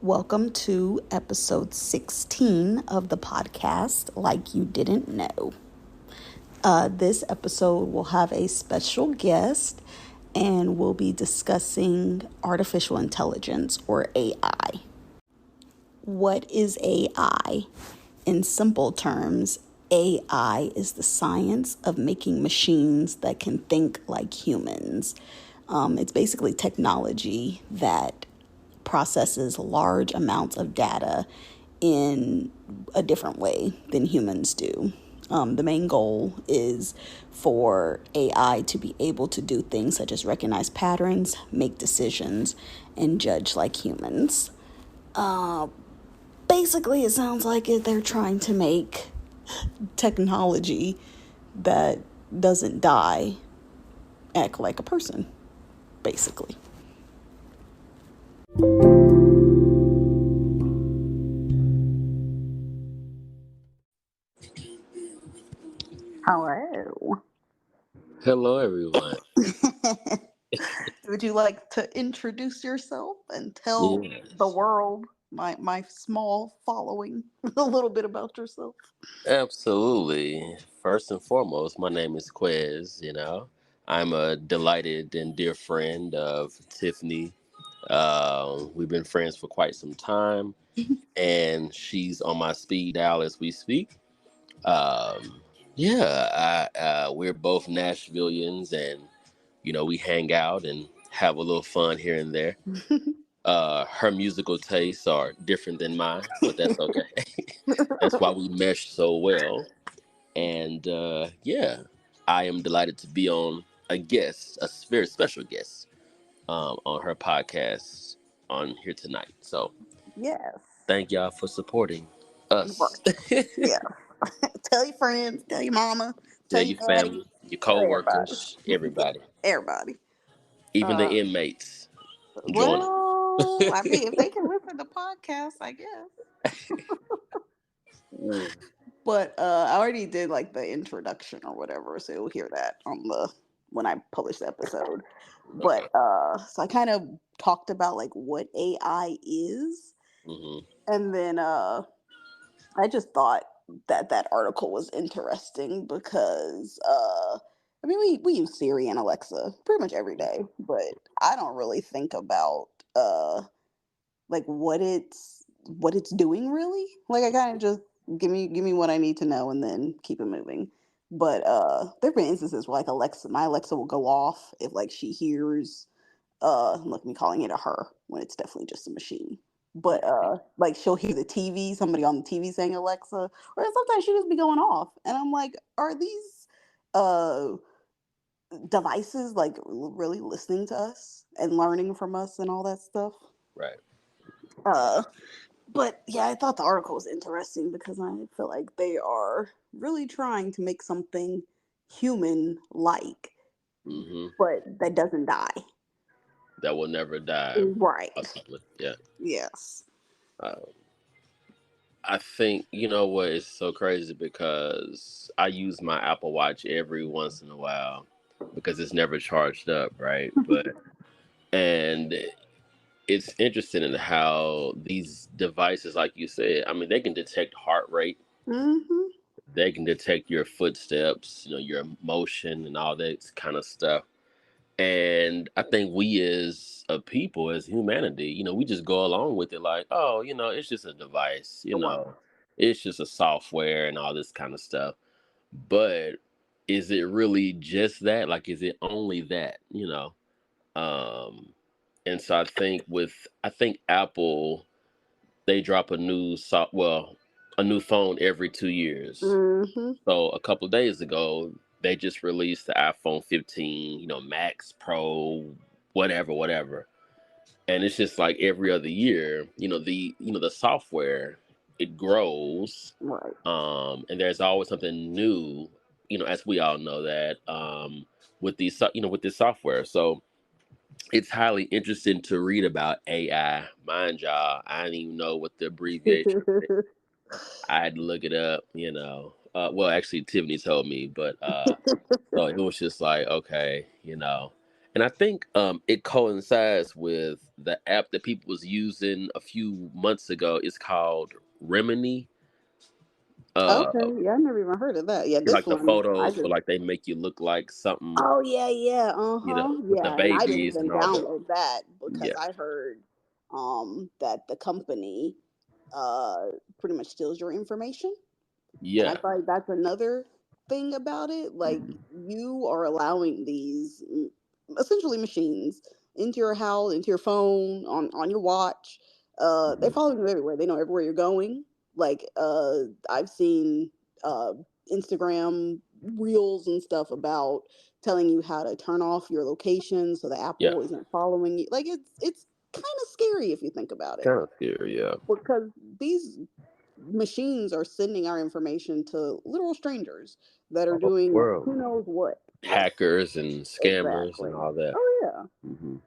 Welcome to episode 16 of the podcast, Like You Didn't Know. This episode will have a special guest, and we'll be discussing artificial intelligence, or AI. What is AI? In simple terms, AI is the science of making machines that can think like humans. It's basically technology that processes large amounts of data in a different way than humans do. The main goal is for AI to be able to do things such as recognize patterns, make decisions, and judge like humans. Basically, it sounds like they're trying to make technology that doesn't die act like a person, basically. Hello. Hello, everyone. Would you like to introduce yourself and tell the Yes, world, my small following, a little bit about yourself? absolutely. First and foremost, my name is Quez. I'm a delighted and dear friend of Tiffany. We've been friends for quite some time, and she's on my speed dial as we speak. Um, we're both Nashvillians, and we hang out and have a little fun here and there. Her musical tastes are different than mine, but that's okay. That's why we mesh so well. And I am delighted to be on a guest, a very special guest, on her podcast on here tonight. So Yes. thank y'all for supporting Right. us. Yeah. Tell your friends, tell your mama, Yeah, tell your your daddy, family, your tell everybody. co-workers, everybody, Everybody. even the Uh, inmates, join them. well, I mean, if they can listen to podcasts, I guess. Mm. But I already did like the introduction or whatever, so you'll hear that on the when I publish the episode. Okay. But so I kind of talked about like what AI is, Hmm. and then I just thought that article was interesting because I mean we use Siri and Alexa pretty much every day, but I don't really think about like what it's doing really. Like I kind of just give me what I need to know and then keep it moving. But there have been instances where like my Alexa will go off if like she hears look me calling it a her when it's definitely just a machine. But like she'll hear the TV, somebody on the TV saying Alexa, or sometimes she just be going off. And I'm like, are these uh devices like really listening to us and learning from us and all that stuff? Right. Uh but yeah, I thought the article was interesting because I feel like they are really trying to make something human like, Hmm. but that doesn't die. That will never die, Right. possibly. Yeah. Yes. Uh, I think you know what is so crazy because I use my Apple Watch every once in a while because it's never charged up, right? And it's interesting in how these devices, like you said, I mean, they can detect heart rate, Hmm. they can detect your footsteps, your motion, and all that kind of stuff. And I think we as a people, as humanity, we just go along with it like, oh, it's just a device, Right. it's just a software and all this kind of stuff. But is it really just that? Like, is it only that, Um, and so I think Apple, they drop a new phone every 2 years. Hmm. So a couple of days ago, they just released the iPhone 15, Max Pro, whatever, whatever. And it's just like every other year, the software, it grows, Right. and there's always something new, as we all know that, with this software. So it's highly interesting to read about AI. Mind y'all, I didn't even know what the abbreviation. I had to look it up. Well, actually, Tiffany told me, but so it was just like, okay. And I think it coincides with the app that people was using a few months ago. It's called Remini. Uh, Okay, yeah, I never even heard of that. Yeah, this like the one I photos, so just. like they make you look like something, Oh yeah, yeah, with the yeah, and I didn't babies even and all that. download that because Yeah, I heard that the company uh pretty much steals your information. And I yeah, feel like that's another thing about it. Like you are allowing these essentially machines into your house, into your phone, on your watch. They mhm. follow you everywhere. They know everywhere you're going. Like I've seen uh, Instagram reels and stuff about telling you how to turn off your location so the Yeah, Apple isn't following you. Like it's kind of scary if you think about it kind of scary. Yeah. because these machines are sending our information to literal strangers that are All over the doing world, who knows what with it. hackers and scammers and Exactly. all that. Oh yeah. Hmm.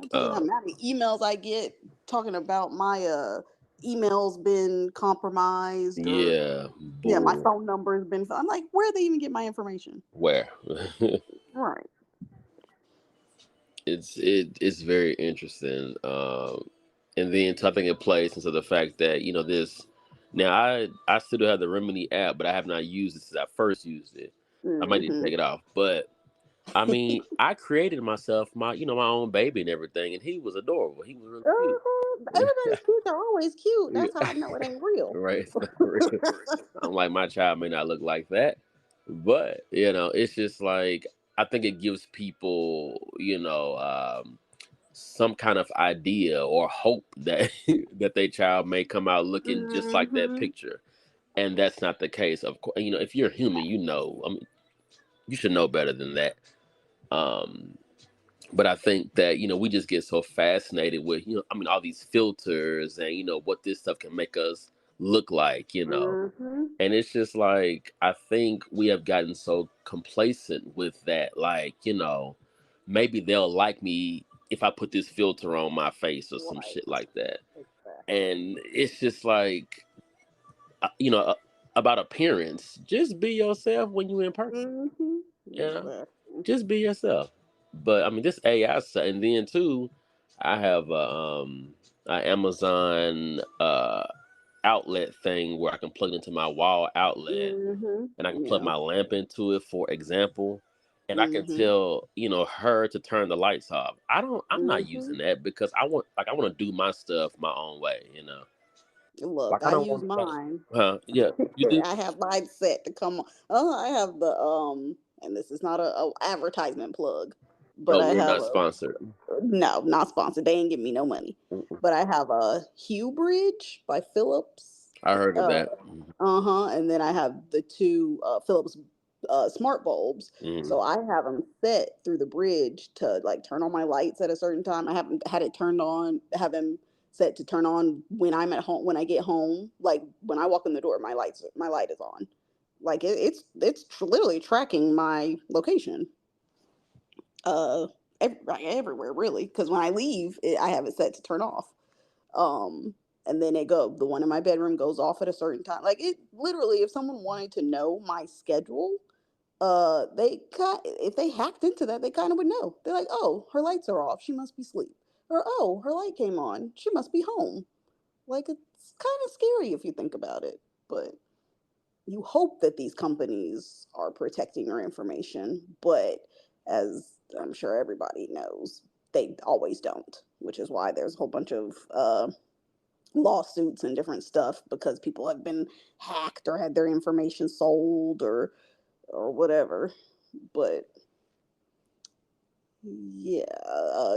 I tell you how Uh, many emails I get talking about my emails been compromised or yeah, yeah, my bull. phone number has been. I'm like, where they even get my information? Where? Right. It's very interesting. And then I think it plays into the fact that this. Now I still have the Remedy app, but I have not used it since I first used it. I might need to Mm-hmm. take it off, but I mean, I created myself my own baby and everything, and he was adorable. He was really cute. Everybody's kids are always cute. Yeah. That's how I know it ain't real. Right? It's not real. I'm like, my child may not look like that, but it's just like I think it gives people some kind of idea or hope that that their child may come out looking just like that Mm-hmm. picture, and that's not the case. Of course, if you're human, I mean, you should know better than that. Um, but I think that we just get so fascinated with I mean all these filters and what this stuff can make us look like, Mm-hmm. and it's just like I think we have gotten so complacent with that, like maybe they'll like me if I put this filter on my face or some Right. shit like that, Exactly. and it's just like uh, you know uh, about appearance. Just be yourself when you in person. Mhm. You know, Exactly. just be yourself. But I mean, this AI stuff, and then too, I have a Amazon outlet thing where I can plug it into my wall outlet, Mhm. and I can plug Yeah. my lamp into it, for example, and I can Mhm. tell her to turn the lights off. I'm not Mhm. using that because I want to do my stuff my own way. Look, Like I I don't use want to. mine. Huh? Yeah, you do. I have mine set to come on. Oh, I have the and this is not a advertisement plug, but Oh, I we're have not a sponsored. no, not sponsored. They ain't give me no money. Mm-mm. But I have a Hue Bridge by Philips. I heard of Uh that. uh-huh, and then I have the two Philips smart bulbs. Mm-hmm. So I have them set through the bridge to like turn on my lights at a certain time. I haven't had it turned on, have them set to turn on when I'm at home, when I get home. Like when I walk in the door, my light is on. Like literally tracking my location. Uh like, everywhere really, because when I leave, I have it set to turn off. Um, and then the one in my bedroom goes off at a certain time. Like it literally, if someone wanted to know my schedule, if they hacked into that, they kind of would know. They're like, oh, her lights are off, she must be asleep, or oh, her light came on, she must be home. Like it's kind of scary if you think about it, but you hope that these companies are protecting your information, but as I'm sure everybody knows, they always don't, which is why there's a whole bunch of lawsuits and different stuff because people have been hacked or had their information sold or whatever. But yeah,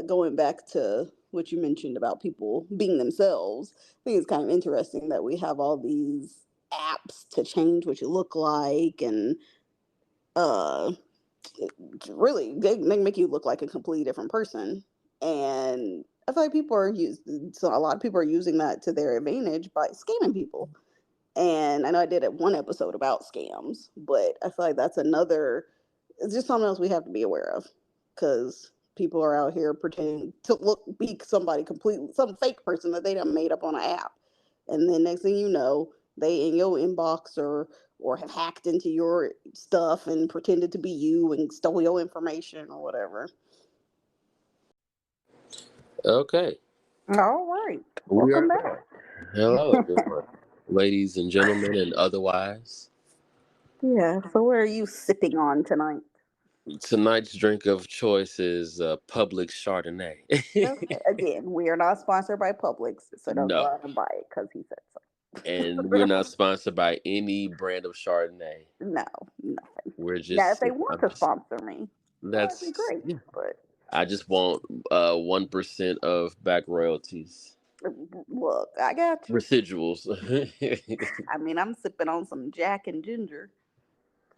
going back to what you mentioned about people being themselves, I think it's kind of interesting that we have all these apps to change what you look like and uh really they make you look like a completely different person. And I feel like so a lot of people are using that to their advantage by scamming people. And I know I did one episode about scams, but I feel like that's another, it's just something else we have to be aware of because people are out here pretending to be somebody completely, some fake person that they done made up on an app. And then next thing you know, they in your inbox or have hacked into your stuff and pretended to be you and stole your information or whatever. Okay, All right. we Welcome are back. back. Hello, everyone, ladies and gentlemen, and otherwise. Yeah. So, what are you sipping on tonight? Tonight's drink of choice is Public Chardonnay. Okay. Again, we are not sponsored by Publix, so don't go No, out and buy it because he said and we're so. not sponsored by any brand of Chardonnay. No, nothing. We're Now, if just, they want I'm to just, sponsor me, that'd be that's, great. yeah. But I just want 1% of back royalties, look, I got you. residuals. I mean, I'm sipping on some Jack and Ginger.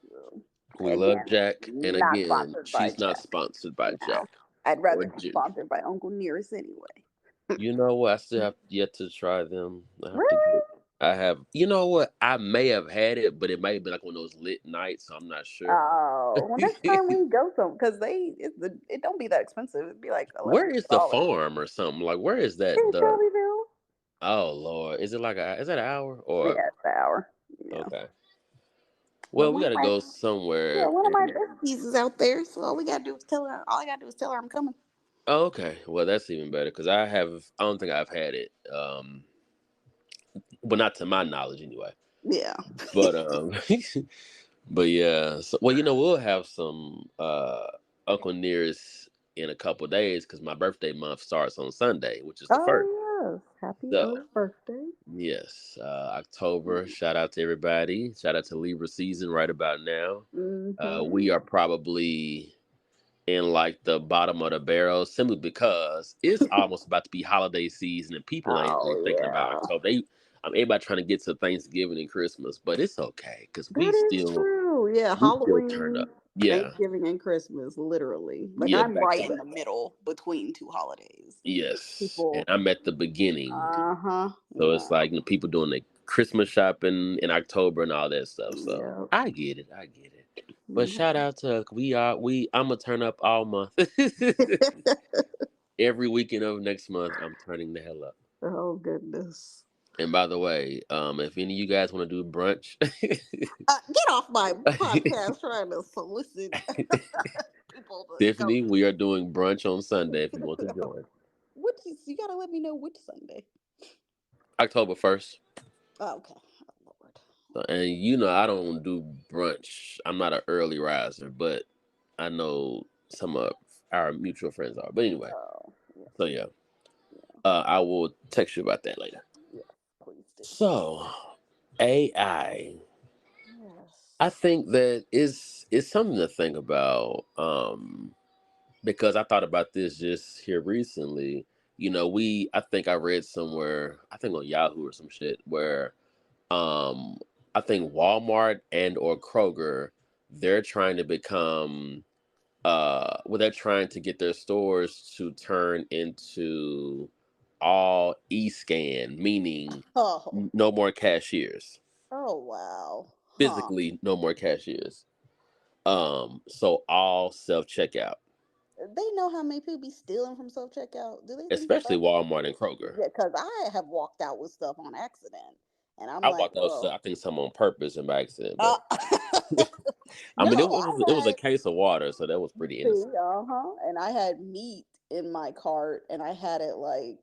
So, We love again, Jack, and not again, sponsored by she's not Jack. sponsored by No, Jack I'd or rather be Ginger. sponsored by Uncle Nearest anyway. You know what? I still have yet to try them. I have to Really? get. I have. You know what? I may have had it, but it might have been like one of those lit nights, so I'm not sure. Oh, well, next time we go, some because it don't be that expensive. It'd be like Where is the $11. farm or something? Like, where is that? In The Shelbyville. Oh Lord, is it like is that an hour or Yeah, it's an hour. Yeah. okay? Well, Well, we got to go somewhere. one of my And, besties is out there, so all we gotta do is tell her. All I gotta do is tell her I'm coming. oh, okay, well that's even better because I have. I don't think I've had it. Well, not to my knowledge anyway. Yeah. But but yeah. So, well, we'll have some Uncle Nearest in a couple days because my birthday month starts on Sunday, which is the first. Oh yes, happy So early birthday. yes, October. Shout out to everybody. Shout out to Libra season right about now. We Mm-hmm. are probably in like the bottom of the barrel simply because it's almost about to be holiday season and people ain't really Oh thinking about yeah, October. Everybody trying to get to Thanksgiving and Christmas, but it's okay because that is true. Yeah, we still turn Halloween, up. Yeah, Thanksgiving, and Christmas, literally. Like yeah, I'm back to right in back. the middle between two holidays. Yes, and People. I'm at the beginning, Uh huh. so Yeah. it's like people doing the Christmas shopping in October and all that stuff. So Yeah. I get it, I get it. But Mhm. shout out to I'm gonna turn up all month. Every weekend of next month, I'm turning the hell up. Oh goodness. And by the way, if any of you guys want to do brunch, Get off my podcast trying to solicit people to come. Tiffany, we are doing brunch on Sunday if you want to join. You gotta let me know which Sunday. October 1st. Oh, okay. Oh, Lord. And I don't do brunch. I'm not an early riser, but I know some of our mutual friends are. But anyway, Oh, yes. so yeah, Yeah. I will text you about that later. Yes, please do. So, AI. I Yes. think that is something to think about. Because I thought about this just here recently. I think I read somewhere, I think on Yahoo or some shit, where I think Walmart and or Kroger, they're trying to become they're trying to get their stores to turn into all e-scan, meaning Oh. no more cashiers. Oh wow. Huh. Physically no more cashiers. So all self-checkout, They know how many people be stealing from self checkout. Do they think especially about that? Walmart and Kroger. Yeah, because I have walked out with stuff on accident, and I'm I like, bought those. well, I think some on purpose and by accident, uh, but I no, mean, it was I a case of water, so that was pretty see, innocent. and I had meat in my cart, and I had it like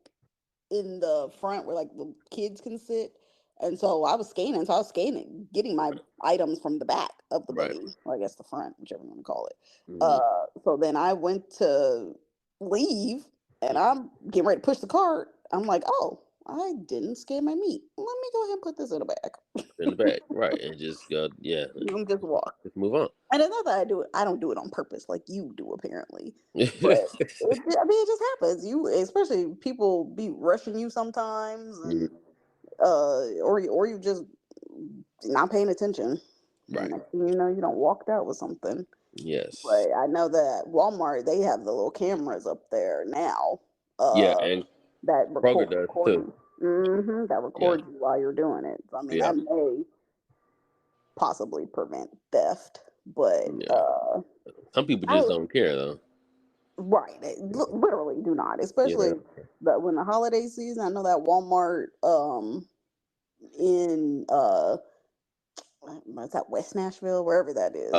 in the front where like the kids can sit. And so I was scanning, getting my items from the back of the Right. buggy, or I guess the front, whichever you want to call it. Hmm. So then I went to leave and I'm getting ready to push the cart. I'm like, oh, I didn't scan my meat. Let me go ahead and put this in the bag In the back, right, and just go, yeah, and just walk. just move on. And it's not that I don't do it on purpose like you do apparently, but I mean, it just happens. You, especially people be rushing you sometimes, Mhm. and or you just not paying attention. And Right. next thing you know, you don't walked out with something. Yes. But I know that Walmart they have the little cameras up there now, Yeah, uh, and that Kroger does record too. you. Mm-hmm, that Yeah. record you while you're doing it. So I mean, Yeah. that may possibly prevent theft, but Yeah. Some people I just don't care though. right, literally do not, Yeah. They especially don't care. when the holiday season. I know that Walmart in What's that, West Nashville, wherever that is.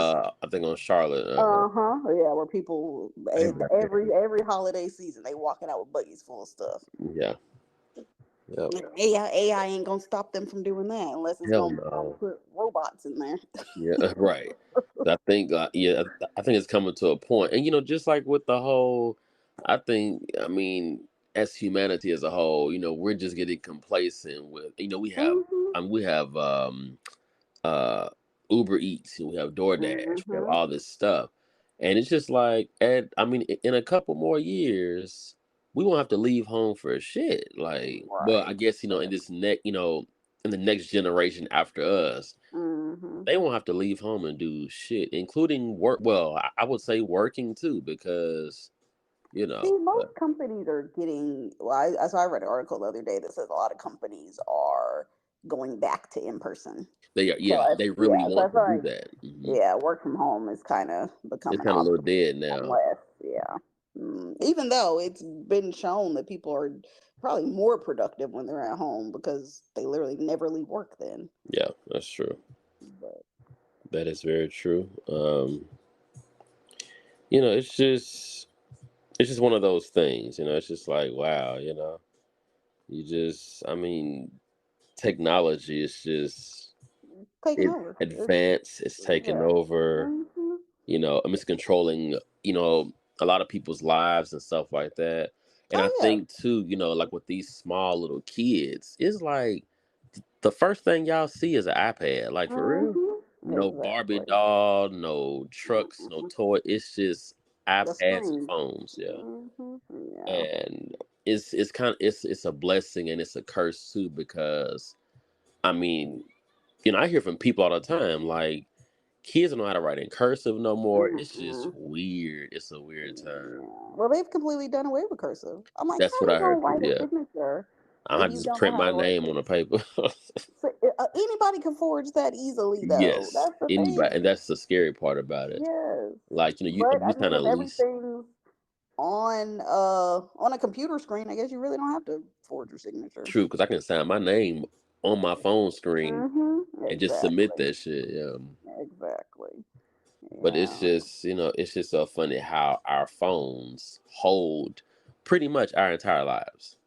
I think on Charlotte. Uh-huh. Yeah, where people I've been there. every holiday season they walking out with buggies full of stuff. Yeah. Yep. And AI ain't gonna stop them from doing that unless it's Hell gonna no. put robots in there. Yeah. Right. I think. Yeah. I think it's coming to a point, and just like with the whole, I think. I mean, as humanity as a whole, we're just getting complacent with. Mhm. We have uh Uber Eats, and we have DoorDash, we have Mhm. all this stuff. And it's just like, I mean, in a couple more years, we won't have to leave home for shit. Like, well, I Right. guess, in this in the next generation after us, Mhm. they won't have to leave home and do shit, including work. Well, I would say working too, because, See, but most companies are getting. Well, I read an article the other day that says a lot of companies are going back to in person. So they really yeah, so I want to feel do like that. yeah, work from home is kind of It's becoming kind of a little obsolete dead now. unless even though it's been shown that people are probably more productive when they're at home because they literally never leave work then. Yeah, that's true. But That is very true. It's just one of those things. It's just like, wow. I mean, technology is just taking it over. advanced. It's taking Yeah. over. Hmm. It's controlling. A lot of people's lives and stuff like that. And I Oh yeah. think too, like with these small little kids, it's like the first thing y'all see is an iPad. Like, for real. No Barbie Exactly. doll, no trucks, no Mm-mm. toy. It's just The iPads and screen. phones. Yeah. Yeah. And it's kind of it's a blessing and it's a curse too, because I mean, I hear from people all the time, like, kids don't know how to write in cursive no more. It's just Mm-mm. weird. It's a weird time. Yeah. Well, they've completely done away with cursive. I'm like, That's how what you I gonna heard too. write a Yeah, signature I if have to you just don't know print how my to write? name on a paper. So, anybody can forge that easily, though. Yes, That's the anybody, and thing. that's the scary part about it. Yes, Like, but we I kind mean, of if least everything's on a computer screen, I guess you really don't have to forge your signature. true, because I can sign my name on my phone screen and just submit Exactly. that shit. Exactly. But it's Yeah. just, it's just so funny how our phones hold pretty much our entire lives.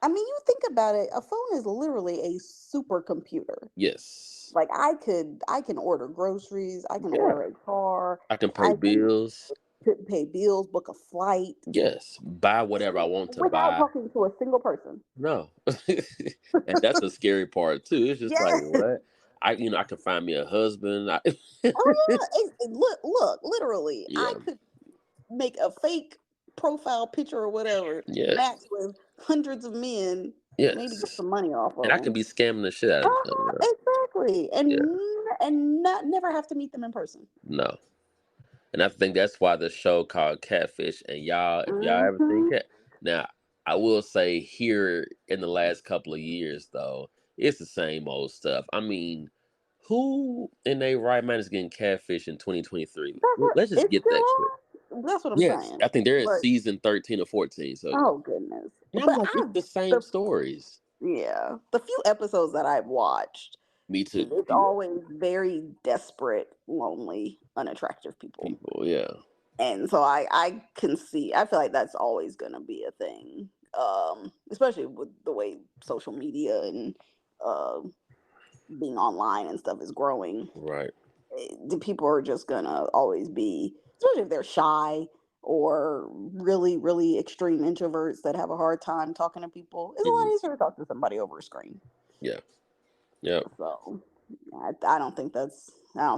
I mean, you think about it. A phone is literally a supercomputer. Yes. Like I can order groceries. I can Yeah. order a car. I can pay I can bills. pay bills, book a flight Yes. Buy whatever I want to without buy. talking to a single person. No. And that's the scary part too. It's just like, Yes. what? I can find me a husband. Oh yeah. Look, literally, Yeah. I could make a fake profile picture or whatever, match Yes. with hundreds of men, maybe get Yes. some money off And of I can them. be scamming the shit out of them. Uh-huh, exactly, Yeah. and not never have to meet them in person. No. And I think that's why the show called Catfish. And y'all, if y'all ever seen Hmm. Cat, now I will say here in the last couple of years though, it's the same old stuff. I mean, who in their right mind is getting catfish in 2023? That's what Let's just it's get still that clear. on. That's what I'm Yes, saying. I think they're in But season 13 or 14. So, oh goodness, and I'm but like, it's the same the stories. yeah, the few episodes that I've watched, Me too. it's always very desperate, lonely, unattractive people. People, yeah, And so I can see, I feel like that's always going to be a thing, especially with the way social media and uh, being online and stuff is growing. right. The people are just going to always be, especially if they're shy or really really extreme introverts that have a hard time talking to people. It's a Hmm. lot easier to talk to somebody over a screen. Yeah, yeah. So I don't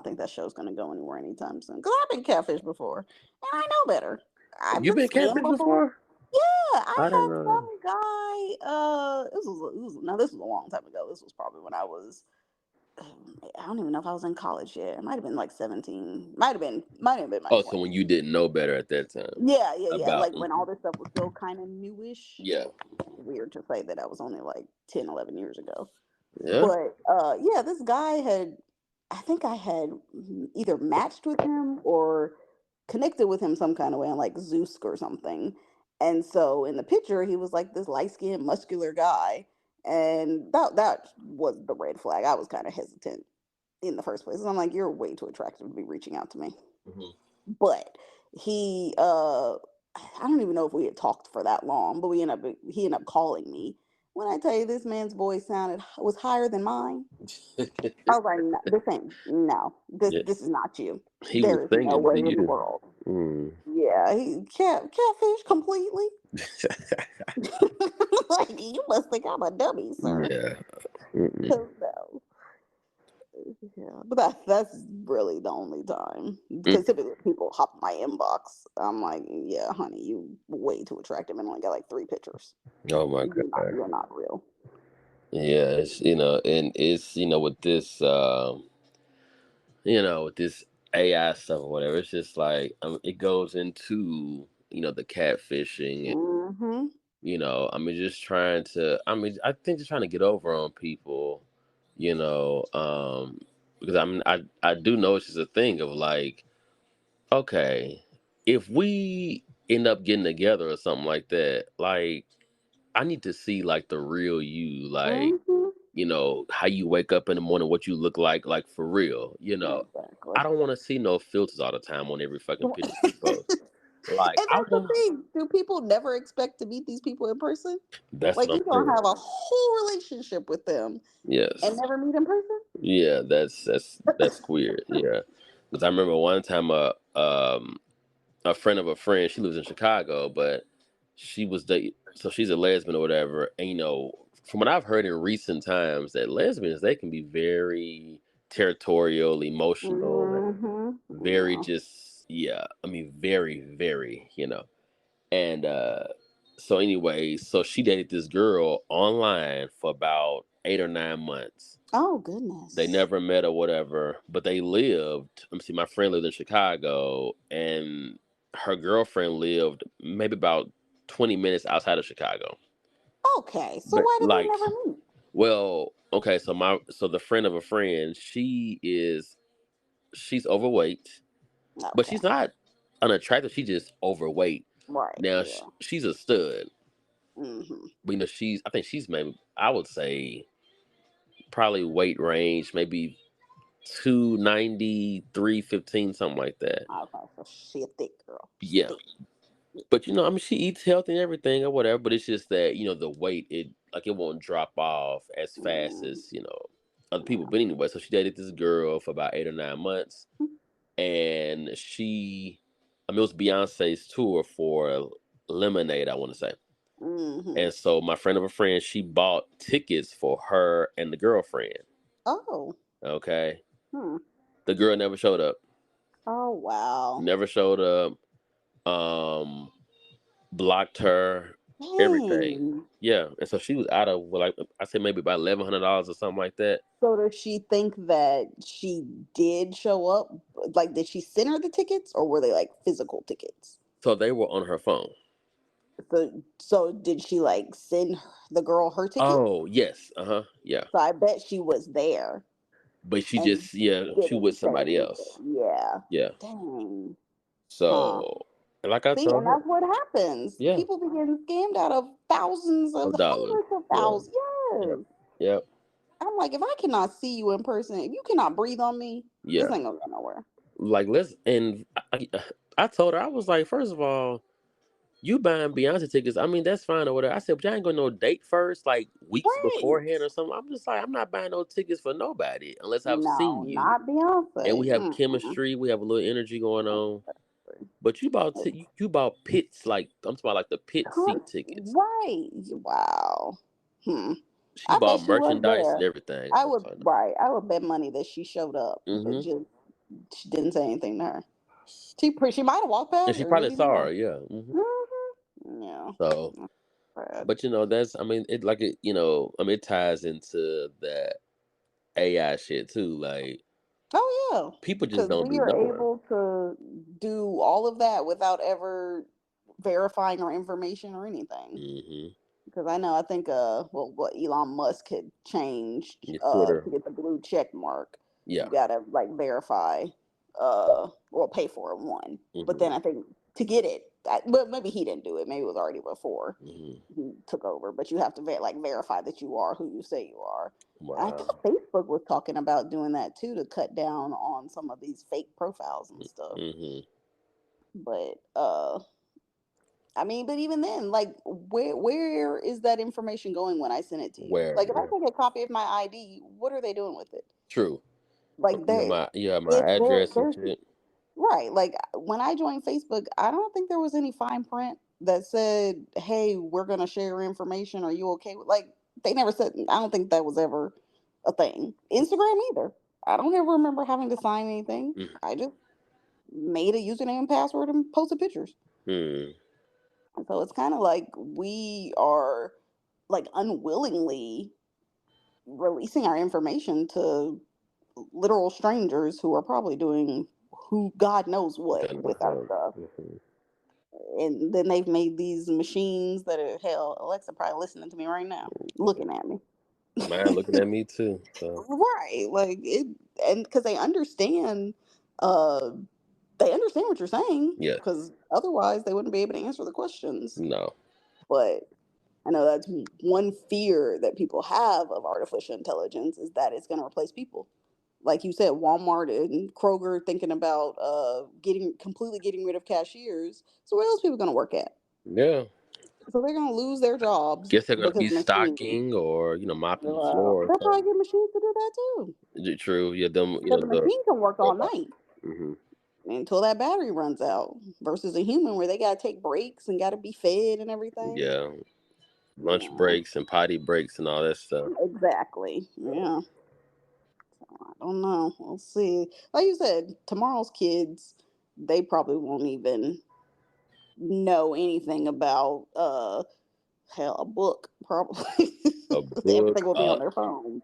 think that show's going to go anywhere anytime soon, because I've been catfished before and I know better. I've You been been scammed catfish before. before? Yeah, I I had didn't know. some guy. This was a long time ago. This was probably when I was. I don't even know if I was in college yet. It might have been like 17. Might have been my Oh, so when 20s. you didn't know better at that time Yeah. about, Like when all this stuff was still kind of newish. yeah, Weird to say that was only like 10, 11 years ago. yeah. But yeah, this guy had, I think I had either matched with him or connected with him some kind of way on like Zeus or something. And so in the picture, he was like this light skinned, muscular guy. And that was the red flag. I was kind of hesitant. in the first place. And I'm like, you're way too attractive to be reaching out to me. Hmm. But he I don't even know if we had talked for that long, but he ended up calling me. When I tell you this man's voice was higher than mine, I was like, no, Yeah, this is not you. he was There is no singing way to in the you. world. Mm. Yeah, he catfish completely. Like you must think I'm a dummy, sir. Yeah. Mm-mm. 'Cause no. Yeah, but that's really the only time. Mm. Because typically people hop in my inbox. I'm like, yeah, honey, you way too attractive and only got like 3 pictures. Oh my God. You're not real. Yeah, it's, and it's, with this, with this AI stuff or whatever, it's just like, it goes into, the catfishing and, Mm-hmm. just trying to, I think just trying to get over on people, because I do know it's just a thing of like, okay, if we end up getting together or something like that, like, I need to see like the real you, like, Mm-hmm. how you wake up in the morning, what you look like for real. Exactly. I don't want to see no filters all the time on every fucking And picture you post. Like, I that's the want. thing. Do people never expect to meet these people in person? That's Like what you I'm gonna saying. have a whole relationship with them and Yes. never meet in person? Yeah, that's weird. Yeah, because I remember one time a friend of a friend, she lives in Chicago, but so she's a lesbian or whatever. And from what I've heard in recent times, that lesbians, they can be very territorial, emotional, and Mm-hmm. very Yeah. just, yeah. I mean, very, very, And so anyway, so she dated this girl online for about 8 or 9 months. Oh They goodness. never met or whatever, but they lived. Let me see, my friend lived in Chicago, and her girlfriend lived maybe about 20 minutes outside of Chicago. Okay, so But why did they like, never meet? well, okay, so the friend of a friend, she's overweight, but Okay. she's not unattractive. She's just overweight. Right. Now Yeah. she's a stud, Mm-hmm. but I think she's maybe, I would say, probably weight range maybe 290, 315, something like that. Okay, so she a thick girl. She Yeah. thick. But she eats healthy and everything or whatever, but it's just that, the weight, it won't drop off as fast Mm, as, other people. But anyway, so she dated this girl for about 8 or 9 months, and it was Beyonce's tour for Lemonade, I want to say. mm-hmm. And so my friend of a friend, she bought tickets for her and the girlfriend. Oh. Okay. Hmm. The girl never showed up. Oh wow. Never showed up. Um, Blocked her, everything. Dang. Yeah, and so she was out of, well, like I said, maybe about $1,100 or something like that. So does she think that she did show up? Like, did she send her the tickets, or were they like physical tickets? So they were on her phone. So did she like send the girl her ticket? Oh yes, yeah. So I bet she was there But she and just, yeah, she didn't with say somebody else. anything. Yeah. Yeah. Dang. Huh. So, like I See, told and her, that's what happens. yeah, People be getting scammed out of thousands of of dollars. hundreds of Yeah, thousands. yep, Yes. yep, I'm like, if I cannot see you in person, if you cannot breathe on me, this yeah. ain't gonna go nowhere. Like and I told her, I was like, first of all, you buying Beyonce tickets, I mean, that's fine or whatever. I said, but y'all ain't going to no date first, like weeks Right. beforehand or something. I'm just like, I'm not buying no tickets for nobody unless I've seen No, you not and we Beyonce. have Mm-mm. chemistry, we have a little energy going on. But you bought pits, like I'm talking about like the pit seat tickets. Right. Wow. Hmm. She I bet bought she was merchandise and there. everything. I I was would like, right. I would bet money that she showed up, but mm-hmm. just she didn't say anything to her. She might have walked And past she her, probably maybe saw not. her, yeah. Mm-hmm. Yeah. So, Bad. but that's, I mean, it ties into that AI shit too. Like Oh yeah, people just because don't we be are knowing. able to do all of that without ever verifying our information or anything. Mm-hmm. Because I think what Elon Musk had changed Your to Twitter. get the blue check mark, Yeah. you gotta like verify or pay for it one. But Mm-hmm. then I think to get it, but maybe he didn't do it. Maybe it was already before Hmm. he took over. But you have to verify that you are who you say you are. And I thought Wow. Facebook was talking about doing that too to cut down on some of these fake profiles and stuff. Hmm. But I mean, but even then, like, where is that information going when I send it to you? Where? Like, if I Yeah. take a copy of my ID, what are they doing with it? True. Like, they My if address and there's shit. right, like when I joined Facebook, I don't think there was any fine print that said, "Hey, we're gonna share information. Are you okay with?" Like, they never said. I don't think that was ever a thing. Instagram either. I don't ever remember having to sign anything. I just made a username and password and posted pictures. Mm-hmm. And so it's kind of like we are like unwillingly releasing our information to literal strangers who are probably doing who God knows what Kind of with our stuff. hmm. And then they've made these machines that are hell. Alexa probably listening to me right now, looking at me. Mine looking at me too. So Right, like it, and because uh, they understand what you're saying. yeah. Because otherwise, they wouldn't be able to answer the questions. No. But I know that's one fear that people have of artificial intelligence is that it's going to replace people. Like you said, Walmart and Kroger thinking about getting rid of cashiers. So where else people going to work at? Yeah. So they're going to lose their jobs Guess they're gonna because be machines. stocking or mopping the floor or They'll probably something. get machines to do that too. True. Yeah. Them. Because the The machine can work all robot. night Hmm. until that battery runs out. Versus a human where they got to take breaks and got to be fed and everything. Yeah. Lunch Yeah, breaks and potty breaks and all that stuff. exactly. Yeah. I don't know. We'll see. Like you said, tomorrow's kids, they probably won't even know anything about hell, a book probably. A Everything book. will be on their phone.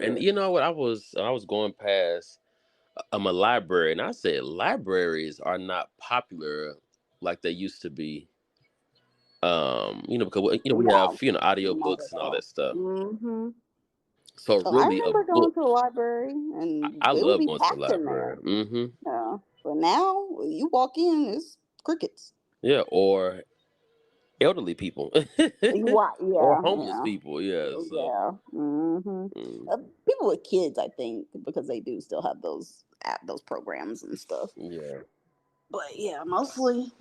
And you know what? I was going past a library, and I said libraries are not popular like they used to be. Because we have No, audio not books at and all all. that stuff. Hmm. So So I really, a remember book. going to a library and I it would love be going to the packed in library. there. Yeah. But now you walk in, it's crickets. Yeah, or elderly people, Right, or yeah, homeless yeah. people. Yeah, so Yeah. Hmm. mm, People with kids, I think, because they do still have those programs and stuff. yeah, But yeah, mostly,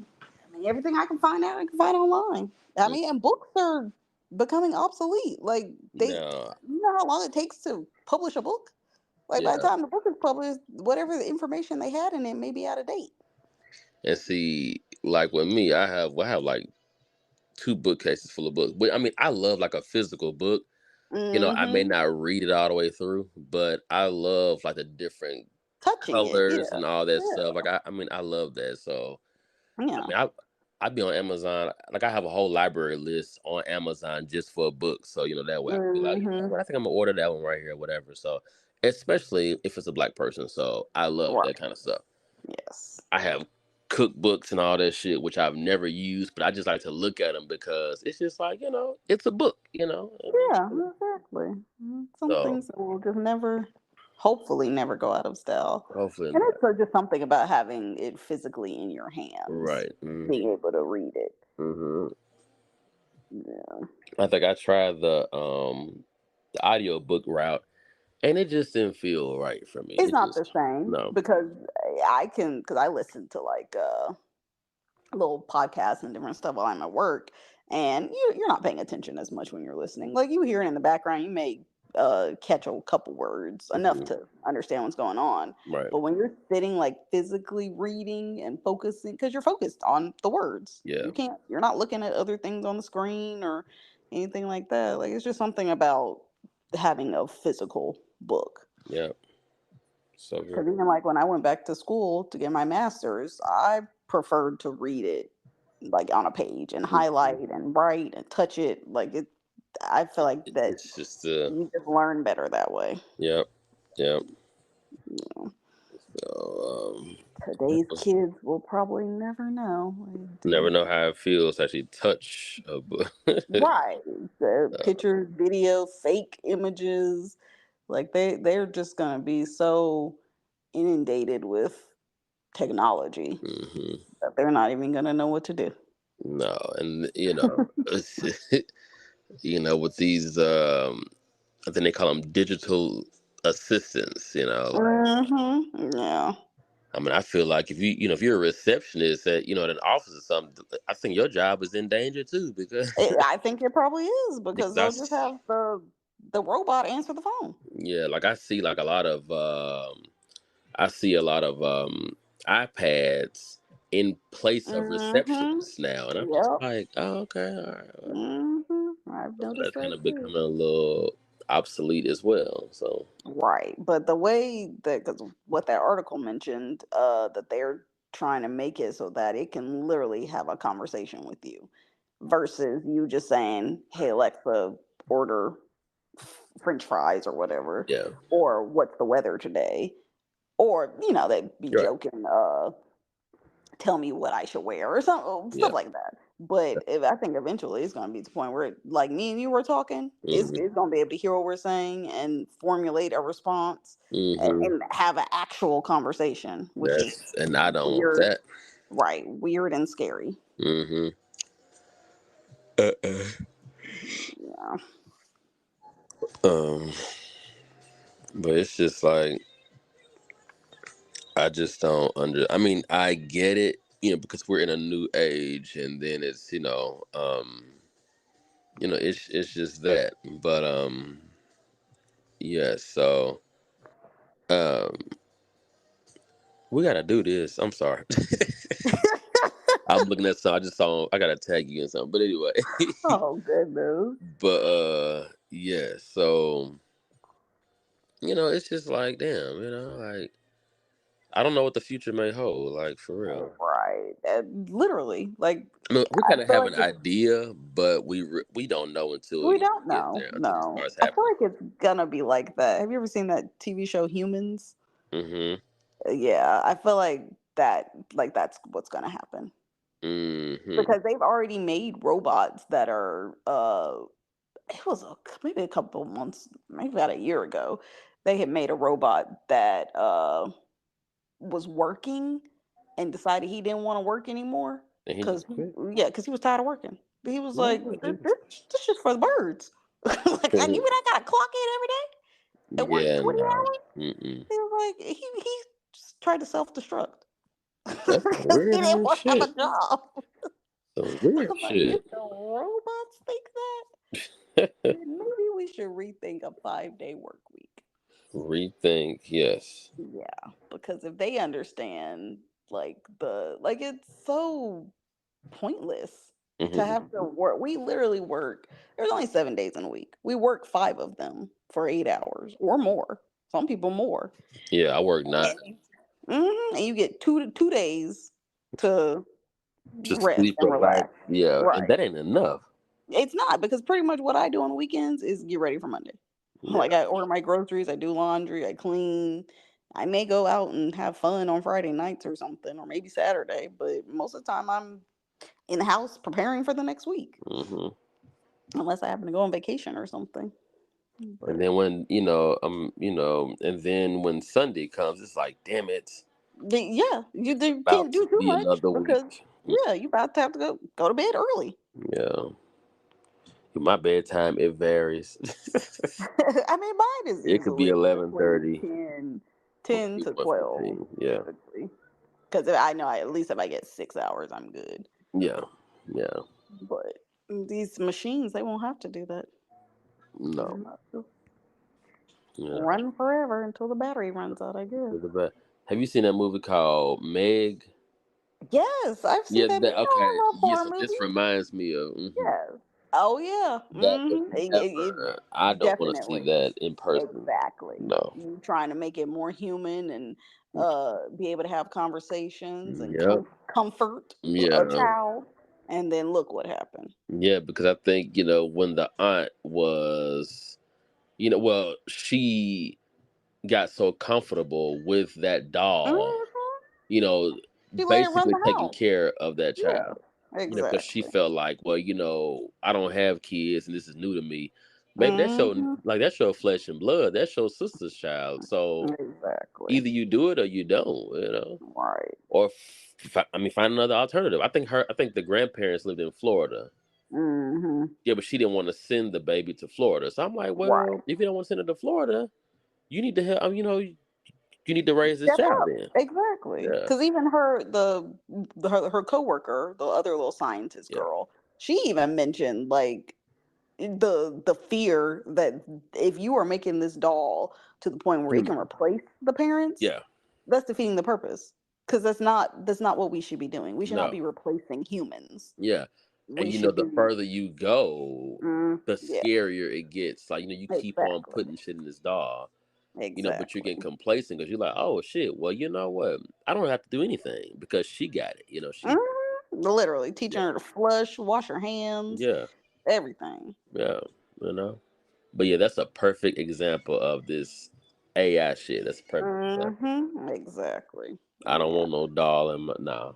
I mean, everything I can find out, I can find online. I mm, mean, and books are becoming obsolete. Like no, you know how long it takes to publish a book. Like by the yeah. time the book is published, whatever the information they had in it may be out of date. And see, like with me, I have like two bookcases full of books. But I mean, I love like a physical book. I may Hmm. not read it all the way through, but I love like the different Touching it, colors yeah, and all that yeah, stuff. Like I mean, I love that. So I yeah. mean, I'd be on Amazon. Like I have a whole library list on Amazon just for books. So that way I can be like, you know Hmm. what, I think I'm gonna order that one right here, or whatever. So especially if it's a black person. So I love Right. that kind of stuff. Yes. I have cookbooks and all that shit, which I've never used, but I just like to look at them because it's just like it's a book. Yeah, exactly. Some So things that will just never, hopefully, never go out of style. hopefully And not. it's just something about having it physically in your hands, Right. being able to read it. Hmm. Yeah. I think I tried the audio book route, and it just didn't feel right for me. It's It not the just same no. because because I listen to like little podcasts and different stuff while I'm at work, and you're not paying attention as much when you're listening. Like you hear it in the background, you may catch a couple words enough Hmm. to understand what's going on. Right. But when you're sitting like physically reading and focusing, because you're focused on the words, Yeah. you're not looking at other things on the screen or anything like that. Like it's just something about having a physical book. Yeah. So Because good. even like when I went back to school to get my master's, I preferred to read it like on a page and Mhm. highlight and write and touch it. Like it, I feel like that It's just you just learn better that way. yep. Yep. You know, So today's kids will probably never know. Like, never know how it feels to actually touch a book. right. The Uh, pictures, video, fake images, like they're just gonna be so inundated with technology Hmm. that they're not even gonna know what to do. No, and with these, I think they call them digital assistants. Like, Yeah. I mean, I feel like if you're a receptionist at an office or something, I think your job is in danger too because I think it probably is because because I they'll just have the robot answer the phone. yeah, like I see like a lot of iPads in place of Mm-hmm. receptionists now, and I'm just Yep. like, oh, okay, all right, well, I've so noticed that's kind that of too. becoming a little obsolete as well. So Right. But the way that, because what that article mentioned, that they're trying to make it so that it can literally have a conversation with you versus you just saying, "Hey, Alexa, order French fries or whatever," yeah, or "What's the weather today?" Or, they'd be you're right. joking, tell me what I should wear or some Yeah. stuff like that. But if I think eventually it's gonna be to the point where like me and you were talking, Hmm. it's gonna be able to hear what we're saying and formulate a response Hmm. and have an actual conversation, which is And I don't want weird, that. right? Weird and scary. Hmm. Uh-uh. Yeah. Um, but it's just like I just don't I mean, I get it, because we're in a new age, and then it's it's just that. But yeah. So um, we gotta do this. I'm sorry. I'm looking at some. I just saw. I gotta tag you in something. But anyway. Oh goodness. But yeah. So it's just like damn. Like I don't know what the future may hold. Like for real. Right. Literally, like I mean, we I kind of feel have like an it's, idea, but we don't know until we we don't get know. there, until it No, starts I feel happening. like it's gonna be like that. Have you ever seen that TV show Humans? Mm-hmm. Yeah, I feel like that's what's gonna happen Mm-hmm. because they've already made robots that are. It was maybe a couple of months, maybe about a year ago. They had made a robot that was working and decided he didn't want to work anymore And he because just quit. he was tired of working. He was like, Oh, this just for the birds. Like I geez. even I gotta clock in every day and work Yeah, 20 no. hours. Mm-mm. He was like he just tried to self destruct. That's some Because he weird didn't ass want to have shit. a job. Some weird I'm like, if shit. the robots think that, then maybe we should rethink a 5-day work week. Rethink, yes. Yeah, because if they understand, it's so pointless to Hmm. have to work. We literally work. There's only 7 days in a week. We work 5 of them for 8 hours or more. Some people more. Yeah, I work nine. And and you get 2 days to Just rest sleep, and relax. relax. Yeah, and Right. that ain't enough. It's not because pretty much what I do on the weekends is get ready for Monday. Like Yeah. I order my groceries, I do laundry, I clean. I may go out and have fun on Friday nights or something, or maybe Saturday, but most of the time I'm in the house preparing for the next week, Hmm. unless I happen to go on vacation or something. And But then when and then when Sunday comes, it's like, damn it, yeah, you about can't to do too be much another because week. yeah, you about to have to go to bed early. Yeah, my bedtime it varies. I mean, mine is It could be usually between 11:30 10, or 10 to 12, 1:15. Yeah, typically. Because I know at least if I get 6 hours, I'm good. yeah, yeah. But these machines, they won't have to do that. They No, don't have to yeah. run forever until the battery runs out, I guess. For the best. Have you seen that movie called Meg? Yes, I've seen Yeah, that. You know, okay. I love Yeah, horror so this movies. reminds me of Yes. Oh yeah. that would I don't want to see Definitely. that in person. Exactly. No. You trying to make it more human and be able to have conversations and Yep. comfort a Yeah. child, and then look what happened. Yeah, because I think, when the aunt was, well, she got so comfortable with that doll, Hmm. you know, She let it run basically the taking house. care of that child. Yeah. Because she Exactly. felt like, well, I don't have kids and this is new to me. Baby, Mm-hmm. that show flesh and blood. That show sister's child. So Exactly. either you do it or you don't, you know. Right. Or find another alternative. I think the grandparents lived in Florida. Mm-hmm. Yeah, but she didn't want to send the baby to Florida. So I'm like, Right. well, if you don't want to send it to Florida, you need to help. You need to raise this Step child up. then. Exactly. Yeah, Because even her coworker, the other little scientist yeah, girl, she even mentioned like the fear that if you are making this doll to the point where it can human. replace the parents, Yeah, that's defeating the purpose. Because that's not what we should be doing. We should not no, be replacing humans. yeah, and We should the be. further you go, the Yeah. scarier it gets. Like you keep on Exactly. putting shit in this doll. But you're getting Exactly. complacent because you're like, oh shit. Well, you know what? I don't have to do anything because she got it. She, Literally yeah, teaching her to flush, wash her hands, yeah, everything. yeah. You know. But yeah, that's a perfect example of this AI shit. That's a perfect example. Exactly. I don't Yeah. want no doll in my no.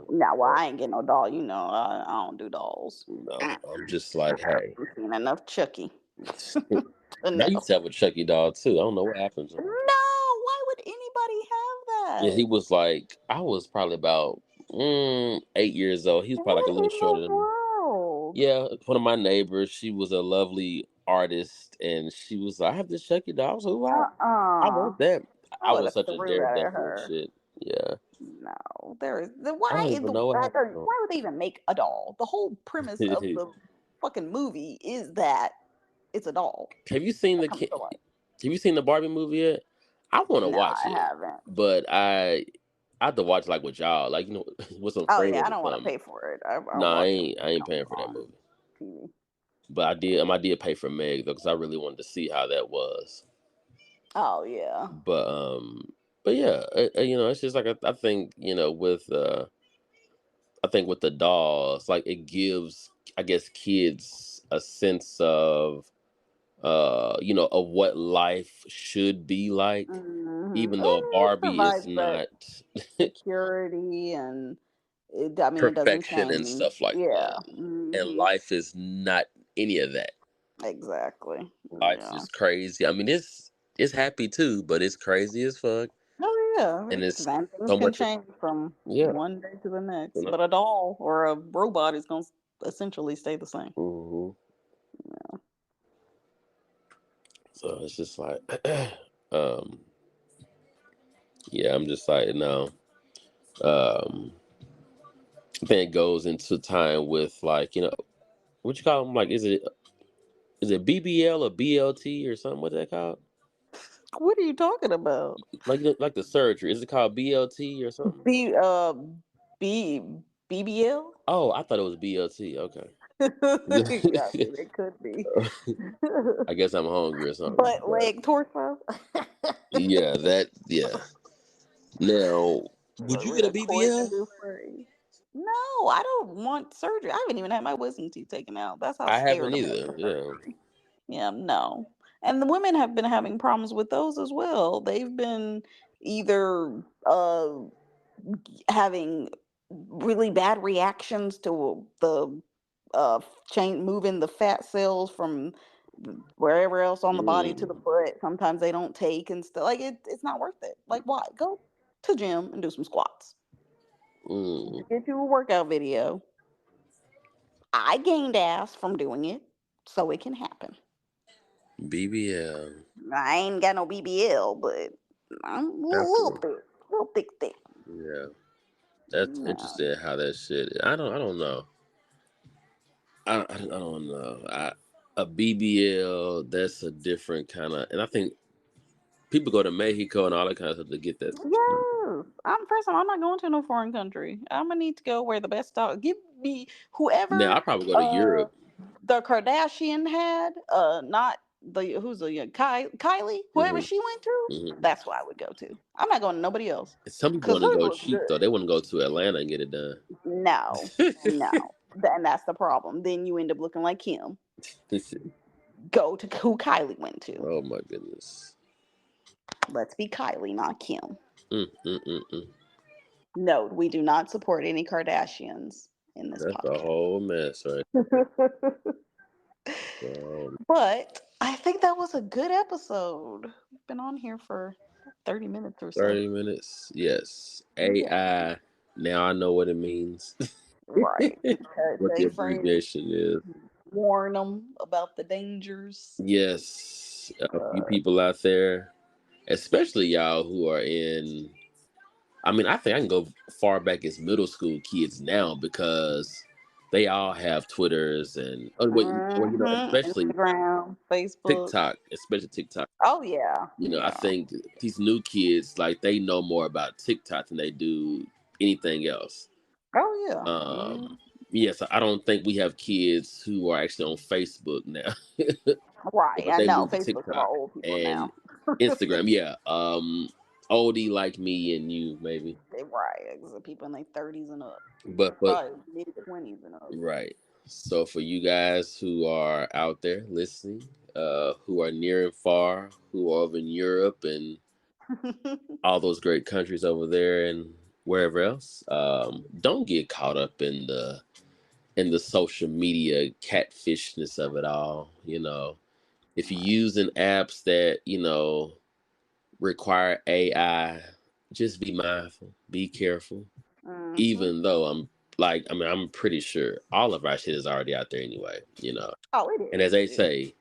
Now, well, I ain't getting no doll. I don't do dolls. No, Mm, I'm just like, hey. I've seen enough Chucky to I know. used to have a Chucky doll too. I don't know what happened to No, him. why would anybody Yeah, have he that? was like, I was probably about 8 years old. He was probably like a What little in the shorter than me. world? Yeah, one of my neighbors, she was a lovely artist, and she was like, I have this Chucky doll. I was like, wow, I Uh-uh. want that. I I would was have such a threw that at daredevil and her. shit. Yeah. No, there is I don't even know what happened why would they even make a doll? The whole premise to of him. the fucking movie is that it's a doll Have you seen that comes to life. Have you seen the Barbie movie yet? I want to No, watch I it, haven't. but I have to watch like with y'all, like with some Oh yeah, I friends or don't want to something. pay for it. I'll Nah, watch it I ain't on paying for that movie. TV. But I did pay for Meg though, because I really wanted to see how that was. Oh yeah. But but yeah, it's just like I think I think with the dolls, like it gives, I guess, kids a sense of of what life should be like, even though a And it Barbie is provides that not security, and it doesn't perfection and change. stuff like Yeah. that. And life is not any of that. Exactly. Life Yeah. is crazy. I mean, it's happy too, but it's crazy as fuck, Oh yeah, and it's it's and things so can much. change from Yeah. one day to the next. You know? But a doll or a robot is gonna essentially stay the same. Hmm. So it's just like, um, yeah, I'm just like, no. Um, I think it goes into time with like, what you call them? Like, is it BBL or BLT or something? What's that called? What are you talking about? Like the surgery. Is it called BLT or something? B B BBL? Oh, I thought it was BLT. Okay. Yeah, I mean, it could be. I guess I'm hungry or something. Butt, But leg, torso. yeah, yeah. Now, would Get you rid get a of cords and BBL? do free. No, I don't want surgery. I haven't even had my wisdom teeth taken out. That's how I haven't scared I'm of either. the Yeah. surgery. Yeah, no. And the women have been having problems with those as well. They've been either having really bad reactions to the chain moving the fat cells from wherever else on the body to the Mm, foot. Sometimes they don't take and stuff. Like it's not worth it. Like why? Go to gym and do some squats. mm, Get you a workout video. I gained ass from doing it, so it can happen. BBL. I ain't got no BBL, but I'm a little Definitely. thick, little thick. Yeah. That's No. interesting how that shit. I don't know. I don't know. A BBL, that's a different kind of, and I think people go to Mexico and all that kind of stuff to get that. Yes. I'm first of all, I'm not going to no foreign country. I'm gonna need to go where the best dog. Give me Now whoever I probably go to uh Europe. the Kardashian had, not the who's the Kylie, whoever Hmm. she went to, Hmm. that's what I would go to. I'm not going to nobody else. Some people Cause want to hers go looks cheap though. good. They want to go to Atlanta and get it done. No, no. And that's the problem. Then you end up looking like Kim. Go to who Kylie went to. Oh my goodness. Let's be Kylie, not Kim. Mm, mm, mm, mm. No, we do not support any Kardashians in this That's a podcast. whole mess, right? So But I think that was a good episode. We've been on here for 30 minutes or so. 30 minutes. Yes. Yeah, AI. Now I know what it means. right. Because What the they friends abbreviation is. warn them about the dangers. Yes. A few Uh, people out there, especially y'all who are in. I mean, I think I can go far back as middle school kids now because they all have Twitters and well, especially Instagram, Facebook. TikTok, especially TikTok. Oh yeah, I yeah. think these new kids like they know more about TikTok than they do anything else. Oh yeah. Um, yes, I don't think we have kids who are actually on Facebook now, Right. but I they know moved to Facebook for TikTok old people and now. Instagram. Yeah, oldie like me and you maybe, Right. Because people in their 30s and up, but probably mid 20s and up. right. So for you guys who are out there listening, who are near and far, who are over in Europe and all those great countries over there and wherever else, don't get caught up in the social media catfishness of it all. If you're using apps that require AI, just be mindful, be careful. Hmm. Even though I'm pretty sure all of our shit is already out there anyway. Oh, it And is. as they It is. say,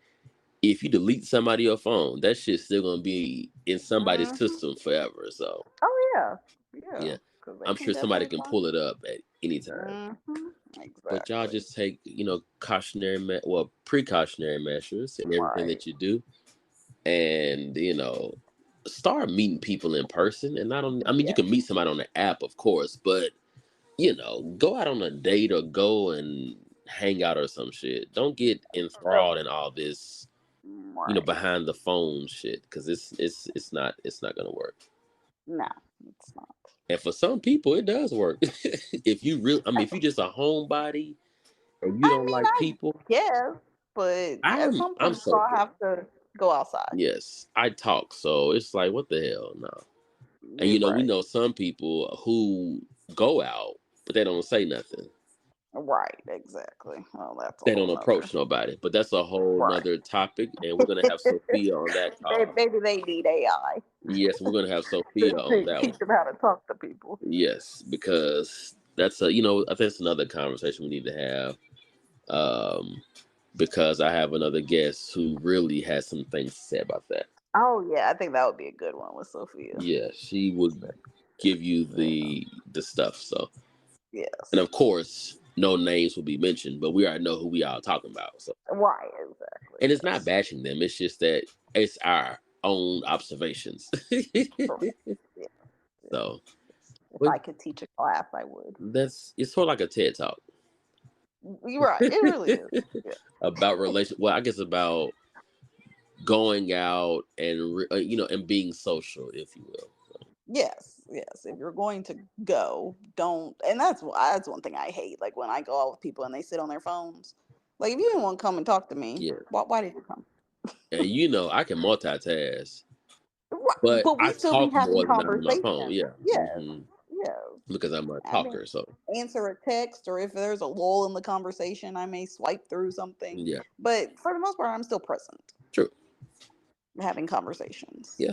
if you delete somebody your phone, that shit's still gonna be in somebody's Hmm. system forever. So Oh yeah, yeah. yeah, Because they I'm can sure somebody definitely can find pull it up at any time. it. Hmm. But y'all Exactly. just take precautionary measures in everything Right. that you do, and start meeting people in person. And not on, I mean, you Yeah. can meet somebody on the app, of course, but go out on a date or go and hang out or some shit. Don't get enthralled in all this, Right. behind the phone shit, because it's not gonna work. No, it's not. And for some people, it does work. If you just a homebody and you I don't mean, like I people, guess, but at some I'm point, you all social. have to go outside. Yes, I talk, so it's like, what the hell, no. And You're we right. know some people who go out, but they don't say nothing. Right. Exactly. Well, that's a They don't whole nother. approach nobody. But that's a whole Right. nother topic, and we're gonna have Sophia on that call. Maybe they need AI Yes, we're gonna have Sophia on to that teach one. them how to talk to people. Yes, because I think it's another conversation we need to have. Um, because I have another guest who really has some things to say about that. Oh yeah, I think that would be a good one with Sophia. Yeah, she would give you Yeah. the stuff. So, and Yes. of course, no names will be mentioned, but we already know who we are talking about. So, Right. Exactly. and it's not Yes. bashing them. It's just that it's our own observations. Correct. Yeah. So, If but I could teach a class, I would. it's sort of like a TED talk You're right. It really is. Yeah. about relation. Well, I guess about going out and and being social, if you will. Yes, yes. If you're going to go, don't. And that's one thing I hate. Like when I go out with people and they sit on their phones. Like if you didn't want to come and talk to me, Yeah, why did you come? and I can multitask, but But we I still be talk having more than I'm on my phone. conversations. Yeah, Yes, yes. because I'm a I mean, talker. So answer a text, or if there's a lull in the conversation, I may swipe through something. yeah, But for the most part, I'm still present, true. having conversations. Yeah,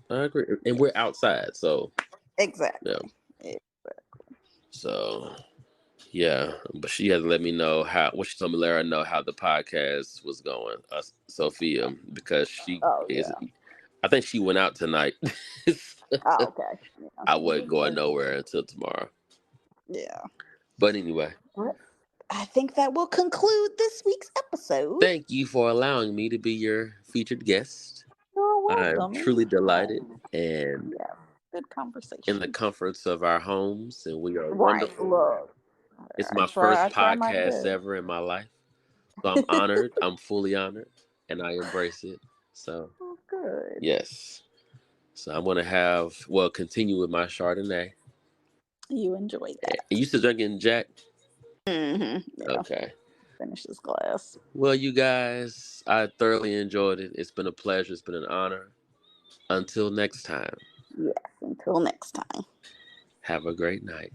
I agree. And we're Yes, outside, so yeah. exactly. So yeah, but she had to let me know she told me, let her know how the podcast was going, Sophia, because she Oh is. yeah. I think she went out tonight. Oh okay. Yeah, I she wasn't did going say so. nowhere until tomorrow. Yeah. But anyway, Well, I think that will conclude this week's episode. thank you for allowing me to be your featured guest. You're I'm welcome. truly delighted Anytime. and Yeah. Good in the conversations. comforts of our homes, and we are Right. wonderful. Look, It's I my try. first I try my podcast best. ever in my life. So I'm honored. I'm fully honored, and I embrace it. So, Oh, good. yes. So I'm going to continue with my Chardonnay. You enjoy And that. you still drinking, Jack? Yeah. Okay. Finish this glass. Well, you guys, I thoroughly enjoyed it. It's been a pleasure. It's been an honor. Until next time, Yes. Until next time. have a great night.